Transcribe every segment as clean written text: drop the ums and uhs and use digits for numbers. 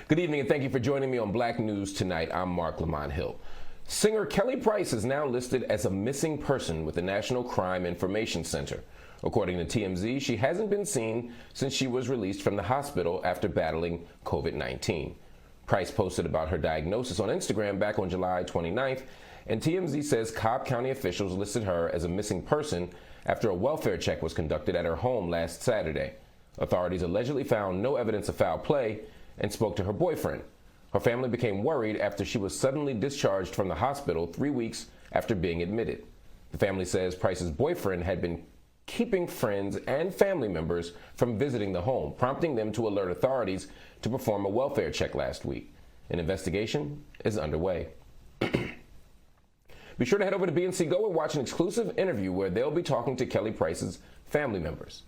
Good evening and thank you for joining me on Black News Tonight. I'm Marc Lamont Hill. Singer Kelly Price is now listed as a missing person with the National Crime Information Center. According to TMZ, she hasn't been seen since she was released from the hospital after battling COVID-19. Price posted about her diagnosis on Instagram back on July 29th, and TMZ says Cobb County officials listed her as a missing person after a welfare check was conducted at her home last Saturday. Authorities allegedly found no evidence of foul play and spoke to her boyfriend. Her family became worried after she was suddenly discharged from the hospital 3 weeks after being admitted. The family says Price's boyfriend had been keeping friends and family members from visiting the home, prompting them to alert authorities to perform a welfare check last week. An investigation is underway. Be sure to head over to BNC Go and watch an exclusive interview where they'll be talking to Kelly Price's family members.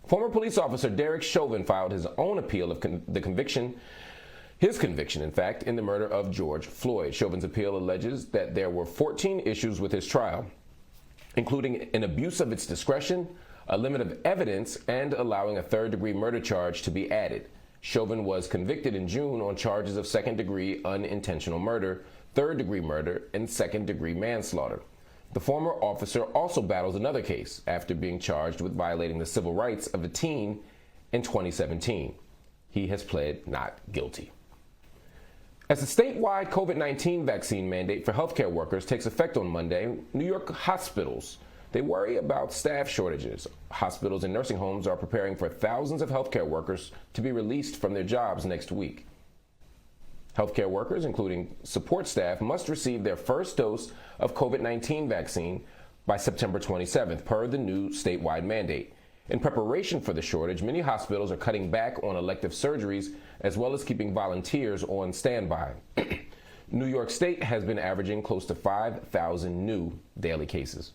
Former police officer Derek Chauvin filed his own appeal of his conviction, in fact, in the murder of George Floyd. Chauvin's appeal alleges that there were 14 issues with his trial, including an abuse of its discretion, a limit of evidence, and allowing a third-degree murder charge to be added. Chauvin was convicted in June on charges of second-degree unintentional murder, third-degree murder, and second-degree manslaughter. The former officer also battles another case after being charged with violating the civil rights of a teen in 2017. He has pled not guilty. As the statewide COVID-19 vaccine mandate for healthcare workers takes effect on Monday, New York hospitals, they worry about staff shortages. Hospitals and nursing homes are preparing for thousands of healthcare workers to be released from their jobs next week. Healthcare workers, including support staff, must receive their first dose of COVID-19 vaccine by September 27th, per the new statewide mandate. In preparation for the shortage, many hospitals are cutting back on elective surgeries as well as keeping volunteers on standby. New York State has been averaging close to 5,000 new daily cases.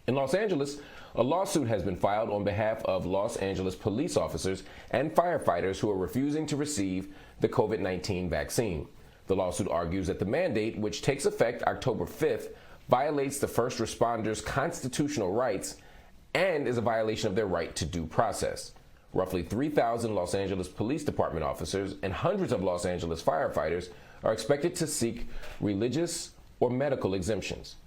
In Los Angeles, a lawsuit has been filed on behalf of Los Angeles police officers and firefighters who are refusing to receive the COVID-19 vaccine. The lawsuit argues that the mandate, which takes effect October 5th, violates the first responders' constitutional rights and is a violation of their right to due process. Roughly 3,000 Los Angeles Police Department officers and hundreds of Los Angeles firefighters are expected to seek religious or medical exemptions.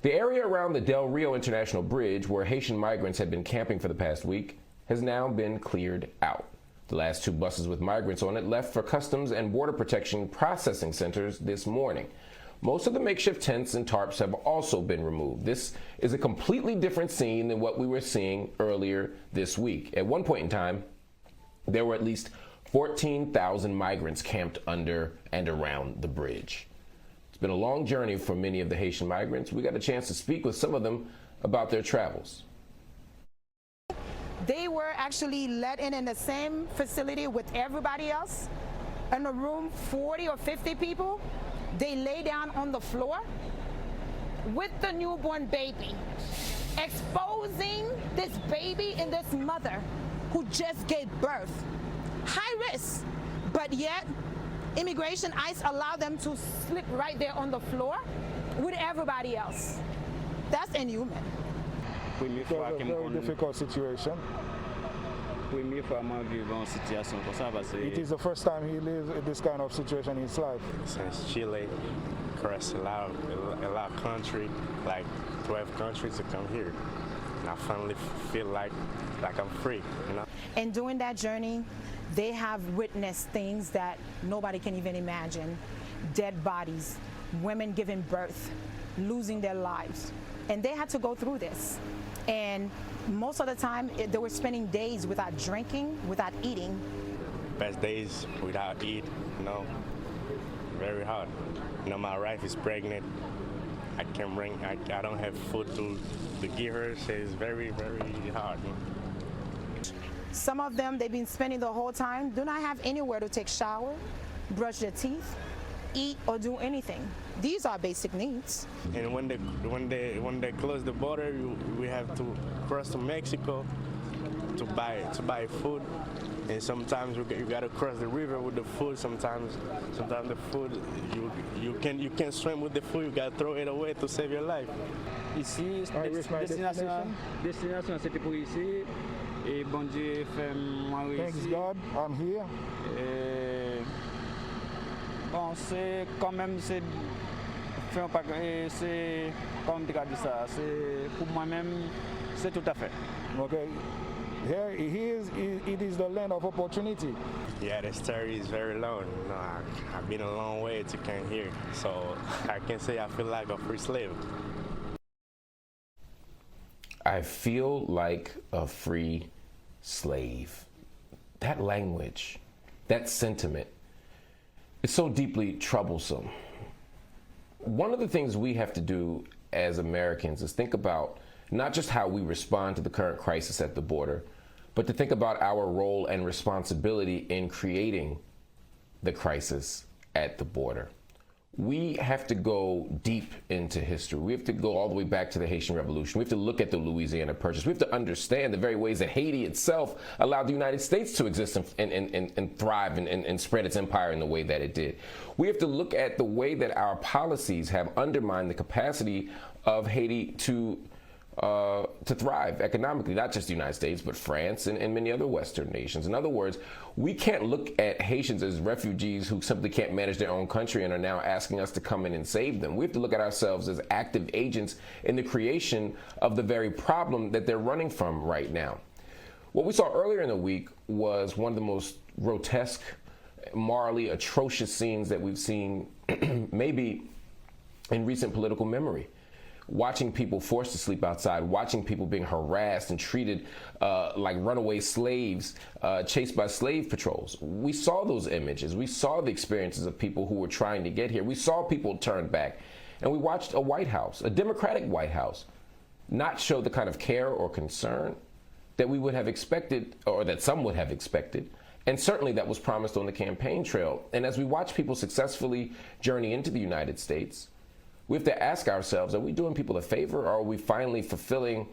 The area around the Del Rio International Bridge, where Haitian migrants had been camping for the past week, has now been cleared out. The last 2 buses with migrants on it left for Customs and Border Protection processing centers this morning. Most of the makeshift tents and tarps have also been removed. This is a completely different scene than what we were seeing earlier this week. At one point in time, there were at least 14,000 migrants camped under and around the bridge. It's been a long journey for many of the Haitian migrants. We got a chance to speak with some of them about their travels. They were actually let in the same facility with everybody else. In a room, 40 or 50 people. They lay down on the floor with the newborn baby, exposing this baby and this mother who just gave birth. High risk, but yet immigration ICE allowed them to sleep right there on the floor with everybody else. That's inhuman. It's a very difficult situation. It is the first time he lives in this kind of situation in his life. Since Chile, across a lot of countries, like 12 countries to come here. And I finally feel like I'm free, you know? And during that journey, they have witnessed things that nobody can even imagine. Dead bodies, women giving birth, losing their lives. And they had to go through this. And most of the time, they were spending days without drinking, without eating. Best days without eat, you know, very hard. You know, my wife is pregnant. I don't have food to give her, so it's very, very hard. You know? Some of them, they've been spending the whole time, do not have anywhere to take shower, brush their teeth, eat, or do anything. These are basic needs. And when they close the border, we have to cross to Mexico to buy food. And sometimes you gotta cross the river with the food. Sometimes the food you can't swim with the food. You gotta throw it away to save your life. ici, I reached my destination c'était pour ici. Et bon Dieu fait moi Thanks ici. God, I'm here. Et bon, c'est quand même, c'est comme tu as dit ça, c'est pour moi-même, c'est tout à fait. Okay. It is the land of opportunity. Yeah, the story is very long. You know, I've been a long way to come here, so I can say I feel like a free slave. I feel like a free slave. That language, that sentiment, is so deeply troublesome. One of the things we have to do as Americans is think about not just how we respond to the current crisis at the border, but to think about our role and responsibility in creating the crisis at the border. We have to go deep into history. We have to go all the way back to the Haitian Revolution. We have to look at the Louisiana Purchase. We have to understand the very ways that Haiti itself allowed the United States to exist and thrive and spread its empire in the way that it did. We have to look at the way that our policies have undermined the capacity of Haiti to thrive economically, not just the United States, but France and many other Western nations. In other words, we can't look at Haitians as refugees who simply can't manage their own country and are now asking us to come in and save them. We have to look at ourselves as active agents in the creation of the very problem that they're running from right now. What we saw earlier in the week was one of the most grotesque, morally atrocious scenes that we've seen maybe in recent political memory. Watching people forced to sleep outside, watching people being harassed and treated like runaway slaves, chased by slave patrols. We saw those images. We saw the experiences of people who were trying to get here. We saw people turn back. And we watched a White House, a Democratic White House, not show the kind of care or concern that we would have expected, or that some would have expected, and certainly that was promised on the campaign trail. And as we watch people successfully journey into the United States, we have to ask ourselves, are we doing people a favor, or are we finally fulfilling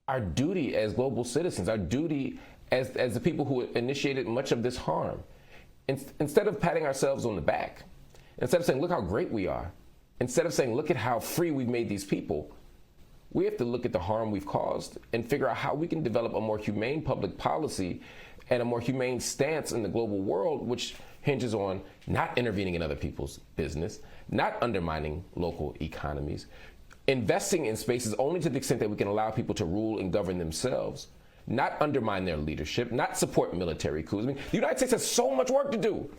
our duty as global citizens, our duty as the people who initiated much of this harm? Instead of patting ourselves on the back, instead of saying, look how great we are, instead of saying, look at how free we've made these people, we have to look at the harm we've caused and figure out how we can develop a more humane public policy and a more humane stance in the global world, which hinges on not intervening in other people's business, not undermining local economies, investing in spaces only to the extent that we can allow people to rule and govern themselves, not undermine their leadership, not support military coups. I mean, the United States has so much work to do,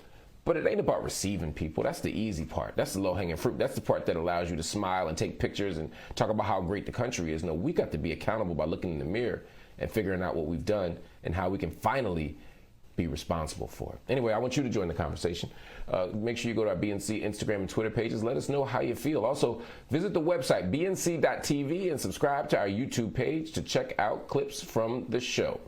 but it ain't about receiving people. That's the easy part. That's the low-hanging fruit. That's the part that allows you to smile and take pictures and talk about how great the country is. No, we got to be accountable by looking in the mirror and figuring out what we've done and how we can finally be responsible for it. Anyway, I want you to join the conversation. Make sure you go to our BNC Instagram and Twitter pages. Let us know how you feel. Also, visit the website bnc.tv and subscribe to our YouTube page to check out clips from the show.